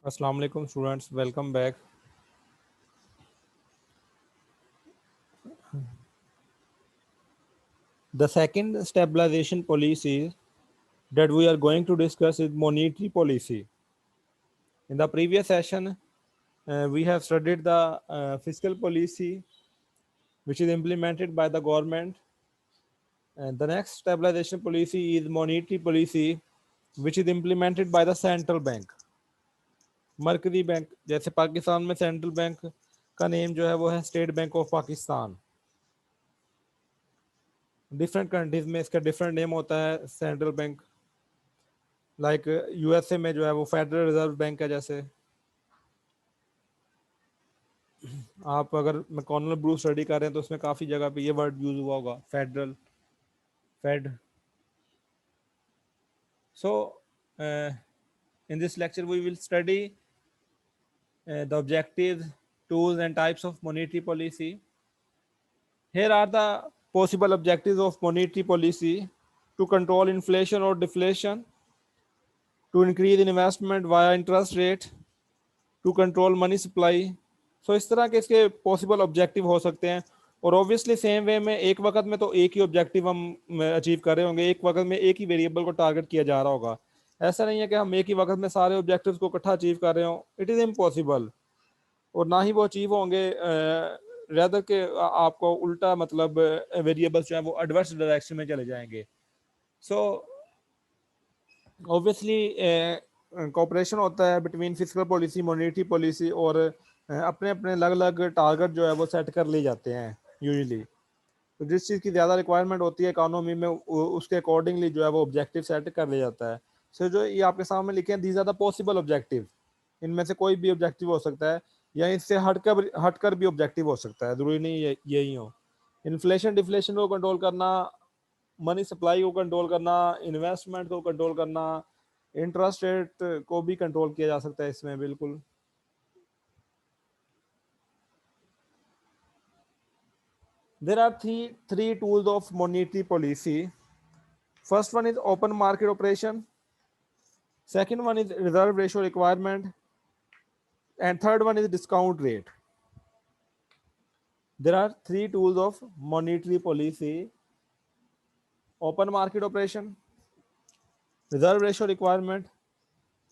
Assalamu alaikum students, welcome back. The second stabilization policy that we are going to discuss is monetary policy. In the previous session, we have studied the fiscal policy which is implemented by the government. And the next stabilization policy is monetary policy which is implemented by the central bank. मरकजी bank, जैसे पाकिस्तान में central bank का name जो है वो है state bank of Pakistan. Different countries में इसका डिफरेंट नेम होता है सेंट्रल बैंक। लाइक यूएसए में जो है वो फेडरल रिजर्व बैंक है। जैसे आप अगर मैकॉनल ब्रू स्टडी कर रहे हैं तो उसमें काफ़ी जगह पे ये वर्ड यूज हुआ होगा, federal, fed. So in this lecture we will study the objectives, tools and types of monetary policy. Here are the possible objectives of monetary policy: to control inflation or deflation, to increase investment via interest rate, to control money supply. So इस तरह के इसके possible objective हो सकते हैं। और obviously same way में एक वक्त में तो एक ही ऑब्जेक्टिव हम अचीव कर रहे होंगे, एक वक्त में एक ही वेरिएबल को टारगेट किया जा रहा होगा। ऐसा नहीं है कि हम एक ही वक्त में सारे ऑब्जेक्टिव्स को इकट्ठा अचीव कर रहे हो, इट इज़ इम्पॉसिबल। और ना ही वो अचीव होंगे, रेदर के आपको उल्टा मतलब वेरिएबल्स जो है वो एडवर्स डायरेक्शन में चले जाएंगे। सो ऑब्वियसली कोऑपरेशन होता है between physical policy, monetary policy, और अपने अपने अलग अलग टारगेट जो है वो सेट कर लिए जाते हैं यूजुअली। तो जिस चीज़ की ज़्यादा रिक्वायरमेंट होती है इकोनॉमी में उसके अकॉर्डिंगली जो है वो ऑब्जेक्टिव सेट कर लिया जाता है। सो जो ये आपके सामने लिखे हैं, these are the possible objective. इनमें से कोई भी ऑब्जेक्टिव हो सकता है या इससे हटकर भी ऑब्जेक्टिव हो सकता है, जरूरी नहीं यही हो। इन्फ्लेशन डिफ्लेशन को कंट्रोल करना, मनी सप्लाई को कंट्रोल करना, इन्वेस्टमेंट को कंट्रोल करना, इंटरेस्ट रेट को भी कंट्रोल किया जा सकता है इसमें, बिल्कुल। There are three tools of monetary policy. First one is open market operation. Second one is reserve ratio requirement. And third one is discount rate. There are three tools of monetary policy: open market operation, reserve ratio requirement,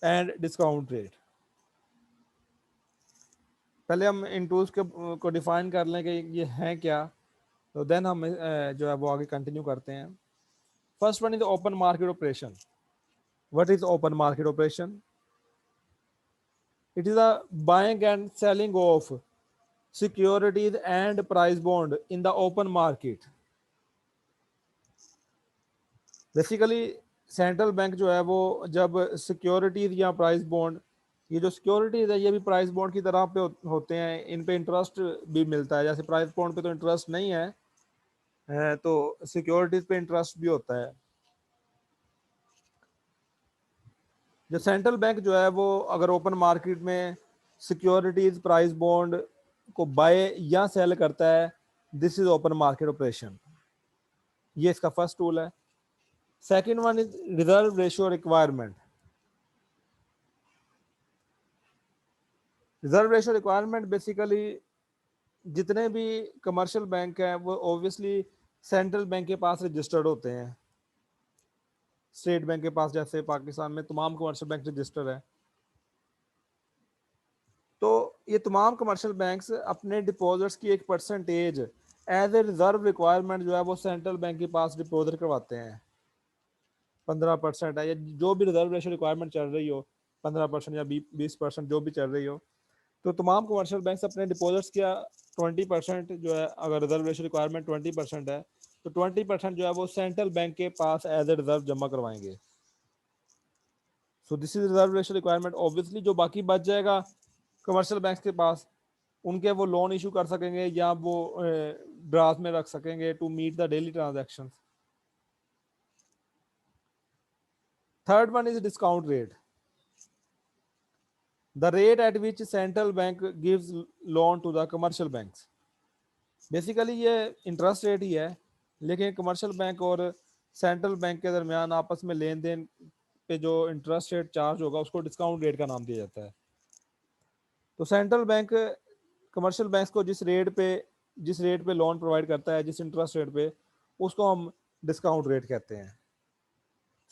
and discount rate. पहले हम इन tools को define कर लें कि ये हैं क्या, तो देन हम जो है वो आगे कंटिन्यू करते हैं। First one is open market operation. What is open market operation? It is a buying and selling of securities and price bond in the open market. Basically central bank जो है वो जब सिक्योरिटीज या price bond, ये जो securities है ये भी प्राइस बॉन्ड की तरह पे होते हैं, इन पे इंटरेस्ट भी मिलता है। जैसे प्राइस बॉन्ड पे तो इंटरेस्ट नहीं है, तो सिक्योरिटीज पे इंटरेस्ट भी होता है। जो सेंट्रल बैंक जो है वो अगर ओपन मार्केट में सिक्योरिटीज प्राइस बॉन्ड को बाय या सेल करता है, this is open market operation. ये इसका फर्स्ट टूल है। Second one is reserve ratio requirement. Reserve ratio requirement basically जितने भी कमर्शियल बैंक हैं वो ऑब्वियसली सेंट्रल बैंक के पास रजिस्टर्ड होते हैं। स्टेट बैंक के पास, जैसे पाकिस्तान में तमाम कमर्शियल बैंक रजिस्टर्ड है, तो ये तमाम कमर्शियल बैंक्स अपने डिपॉजिट्स की एक percentage as a reserve requirement जो है वो सेंट्रल बैंक के पास डिपॉजिट करवाते हैं। 15% है, या जो भी रिजर्व रेशियो रिक्वायरमेंट चल रही हो, 15% या 20% जो भी चल रही हो, तो तमाम कमर्शियल बैंक अपने डिपॉजिट्स का 20% जो है, अगर रिजर्व रेशियो रिक्वायरमेंट 20% है तो 20% जो है वो सेंट्रल बैंक के पास एज ए रिजर्व जमा करवाएंगे। So this is reserve ratio requirement. Obviously जो बाकी बच जाएगा कमर्शियल बैंक के पास, उनके वो लोन इशू कर सकेंगे या वो ड्राफ्ट में रख सकेंगे to meet the daily transactions. Third one is discount rate, the rate at which central bank gives loan to the commercial banks. Basically ये इंटरेस्ट रेट ही है, लेकिन कमर्शियल बैंक और सेंट्रल बैंक के दरमियान आपस में लेन देन पे जो इंटरेस्ट रेट चार्ज होगा उसको डिस्काउंट रेट का नाम दिया जाता है। तो सेंट्रल बैंक कमर्शियल बैंक को जिस रेट पे लोन प्रोवाइड करता है, जिस इंटरेस्ट रेट पे, उसको हम डिस्काउंट रेट कहते हैं।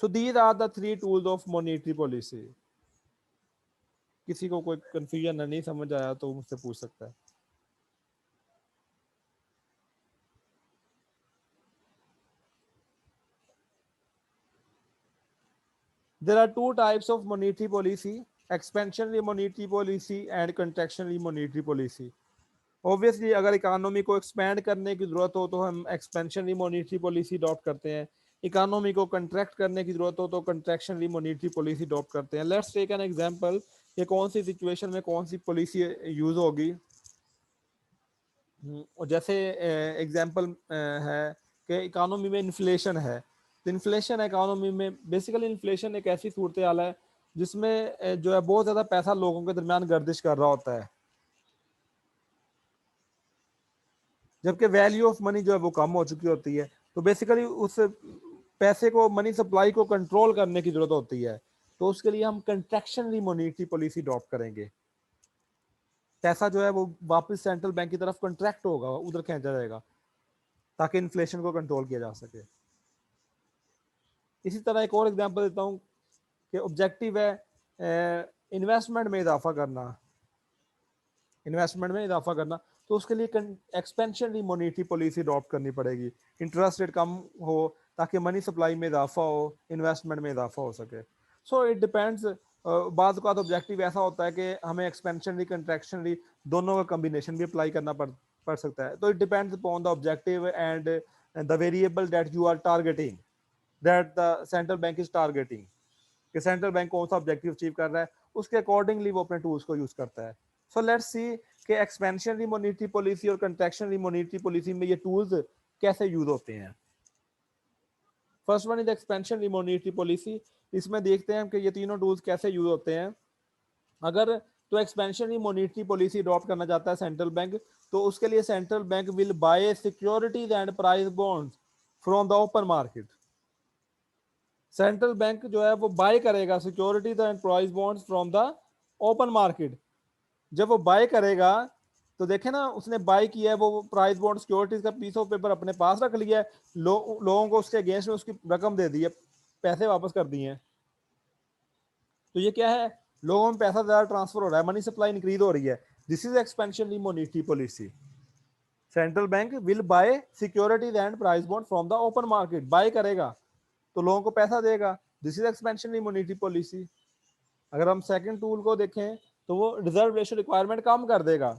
So these are the three tools of monetary policy. किसी को कोई कंफ्यूजन नहीं समझ आया तो मुझसे पूछ सकता है। There are two types of monetary policy: expansionary monetary policy and contractionary monetary policy. Obviously अगर इकोनॉमी को एक्सपैंड करने की जरूरत हो तो हम एक्सपेंशनरी मॉनेटरी पॉलिसी अडॉप्ट करते हैं, इकोनॉमी को कंट्रैक्ट करने की जरूरत हो तो कंट्रैक्शनरी मॉनेटरी पॉलिसी अडॉप्ट करते हैं। लेट्स टेक एन एग्जांपल, ये कौन सी सिचुएशन में कौन सी पॉलिसी यूज होगी। और जैसे एग्जांपल है कि इकोनॉमी में इन्फ्लेशन है, तो इन्फ्लेशन इकोनॉमी में बेसिकली इन्फ्लेशन एक ऐसी सूरत हाल है जिसमें जो है बहुत ज़्यादा पैसा लोगों के दरमियान गर्दिश कर रहा होता है, जबकि वैल्यू ऑफ मनी जो है वो कम हो चुकी होती है। तो बेसिकली उस पैसे को, मनी सप्लाई को कंट्रोल करने की जरूरत होती है, तो उसके लिए हम कंट्रैक्शनरी मॉनेटरी पॉलिसी अडॉप्ट करेंगे। पैसा जो है वो वापस सेंट्रल बैंक की तरफ कंट्रैक्ट होगा, उधर खींचा जाएगा ताकि इन्फ्लेशन को कंट्रोल किया जा सके। इसी तरह एक और एग्जांपल देता हूँ कि ऑब्जेक्टिव है इन्वेस्टमेंट में इजाफा करना, तो उसके लिए एक्सपेंशनरी मॉनेटरी पॉलिसी अडॉप्ट करनी पड़ेगी। इंटरेस्ट रेट कम हो ताकि मनी सप्लाई में इजाफा हो, इन्वेस्टमेंट में इजाफा हो सके। सो इट डिपेंड्स। बाद का ऑब्जेक्टिव ऐसा होता है कि हमें एक्सपेंशनरी कंट्रैक्शनरी दोनों का कम्बिनेशन भी अप्लाई करना पड़ सकता है। तो it depends upon the objective and the variable that you are targeting, that the central bank is targeting, कि सेंट्रल बैंक कौन सा ऑब्जेक्टिव अचीव कर रहा है, उसके अकॉर्डिंगली वो अपने टूल्स को यूज करता है। सो लेट्स सी कि एक्सपेंशनरी मॉनेटरी पॉलिसी और कंट्रैक्शनरी मॉनेटरी पॉलिसी में ये टूल्स कैसे यूज होते हैं। First one is expansionary monetary policy. इसमें देखते हैं कि ये तीनों टूल्स कैसे यूज होते हैं। अगर तो एक्सपेंशनरी मॉनेटरी पॉलिसी अडॉप्ट करना चाहता है सेंट्रल बैंक, तो उसके लिए central bank will buy securities and price bonds from the open market. Central bank जो है वो बाय करेगा securities and price bonds from the open market. जब वो बाय करेगा तो देखे ना, उसने बाय किया है, वो प्राइस बॉन्ड सिक्योरिटीज का पीस ऑफ पेपर अपने पास रख लिया है, लोगों को उसके अगेंस्ट में उसकी रकम दे दी है, पैसे वापस कर दिए हैं। तो ये क्या है, लोगों में पैसा ज्यादा ट्रांसफर हो रहा है, मनी सप्लाई इंक्रीज हो रही है। This is expansionary monetary policy. Central bank will buy securities and price bond from the open market. Buy करेगा तो लोगों को पैसा देगा, this is expansionary monetary policy. अगर हम सेकंड टूल को देखें तो वो रिजर्व रेशियो रिक्वायरमेंट कम कर देगा,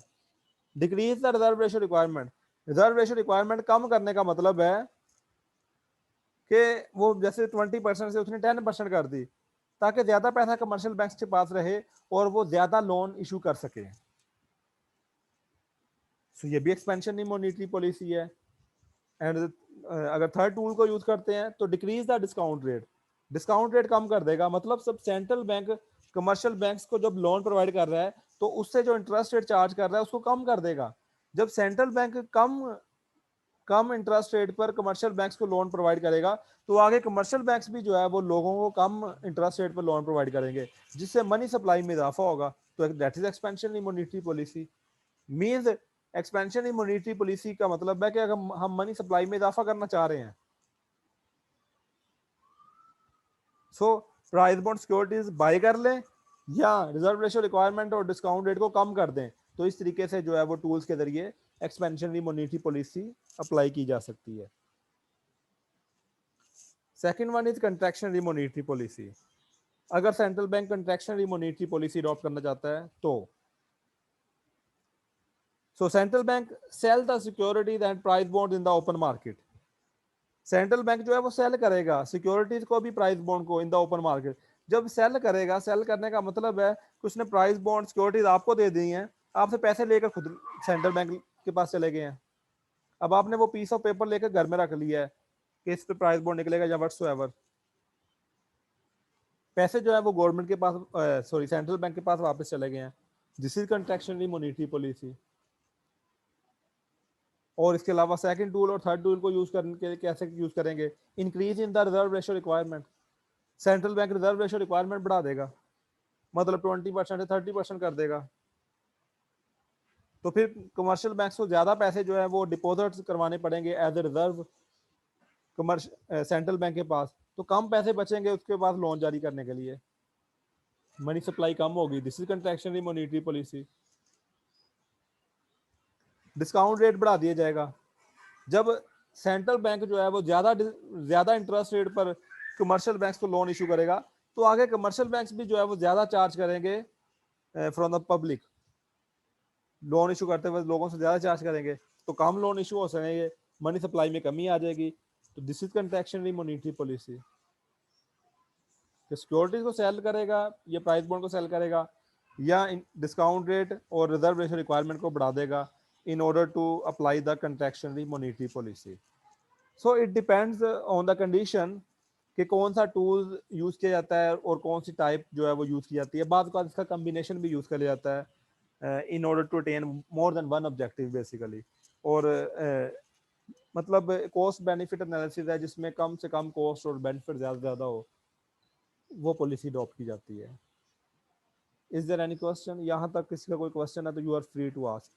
decrease the reserve ratio requirement. Reserve ratio requirement कम करने का मतलब है कि वो जैसे 20% से उसने 10% कर दी, ताकि ज्यादा पैसा कमर्शियल बैंक के पास रहे और वो ज्यादा लोन इशू कर सके। सो ये भी एक्सपेंशन मॉनेटरी पॉलिसी है। एंड अगर थर्ड टूल को यूज करते हैं तो decrease the discount rate. Discount rate कम कर देगा, मतलब सब सेंट्रल बैंक कमर्शियल बैंक्स को जब लोन प्रोवाइड कर रहा है तो उससे जो इंटरेस्ट रेट चार्ज कर रहा है उसको कम कर देगा। जब सेंट्रल बैंक कम कम इंटरेस्ट रेट पर कमर्शियल बैंक्स को लोन प्रोवाइड करेगा तो आगे कमर्शियल बैंक्स भी जो है वो लोगों को कम इंटरेस्ट रेट पर लोन प्रोवाइड करेंगे, जिससे मनी सप्लाई में इजाफा होगा। तो that is expansion monetary policy. Means expansion monetary policy का मतलब है कि अगर हम मनी सप्लाई में इजाफा करना चाह रहे हैं, so price bond securities by कर लें या रिजर्व रेशियो रिक्वायरमेंट और डिस्काउंट रेट को कम कर दें। तो इस तरीके से जो है वो टूल्स के जरिए एक्सपेंशनरी मॉनेटरी पॉलिसी अप्लाई की जा सकती है। Second one is contractionary monetary policy. अगर central bank contractionary monetary policy adopt करना चाहता है तो central bank sell the securities and price bond in the open market. Central bank जो है वो सेल करेगा सिक्योरिटीज को भी, प्राइस बॉन्ड को इन द ओपन मार्केट। जब सेल करेगा, सेल करने का मतलब है कि उसने प्राइस बॉन्ड सिक्योरिटीज आपको दे दी हैं, आपसे पैसे लेकर खुद सेंट्रल बैंक के पास चले गए हैं। अब आपने वो पीस ऑफ पेपर लेकर घर में रख लिया है कि इस पे प्राइस बॉन्ड निकलेगा या व्हाट्सोएवर। पैसे जो है वो गवर्नमेंट के पास, सॉरी सेंट्रल बैंक के पास वापस चले गए हैं। This is contractionary monetary policy. और इसके अलावा सेकंड टूल और थर्ड टूल को यूज करने के लिए कैसे यूज करेंगे, increase in the reserve ratio requirement. Central bank reserve ratio requirement बढ़ा देगा, मतलब 20% से 30% कर देगा। तो फिर कमर्शियल बैंक को ज़्यादा पैसे जो है वो डिपॉजिट करवाने पड़ेंगे as a reserve commercial central bank के पास, तो कम पैसे बचेंगे उसके पास लोन जारी करने के लिए, मनी सप्लाई कम होगी। This is contractionary monetary policy. Discount rate बढ़ा दिया जाएगा। जब सेंट्रल बैंक जो है वो ज़्यादा इंटरेस्ट रेट पर कमर्शियल बैंक्स को लोन इशू करेगा, तो आगे कमर्शियल बैंक्स भी जो है वो ज़्यादा चार्ज करेंगे from the public. Loan issue करते हुए लोगों से ज़्यादा चार्ज करेंगे, तो कम लोन इशू हो सकेंगे, मनी सप्लाई में कमी आ जाएगी। तो this is contractionary monetary policy. Securities को सेल करेगा या प्राइस बॉन्ड को सेल करेगा या डिस्काउंट रेट और रिजर्व रेशो रिक्वायरमेंट को बढ़ा देगा in order to apply the contractionary monetary policy. So it depends on the condition कि कौन सा टूल यूज़ किया जाता है और कौन सी टाइप जो है वो यूज़ की जाती है। बाद इसका कम्बिनेशन भी यूज़ किया जाता है in order to attain more than one objective basically. और मतलब कॉस्ट बेनिफिट एनालिसिस है जिसमें कम से कम कॉस्ट और बेनिफिट ज़्यादा हो, वो पॉलिसी अडॉप्ट की जाती है। Is there any question? यहाँ तक किसी का कोई क्वेश्चन है तो you are free to ask.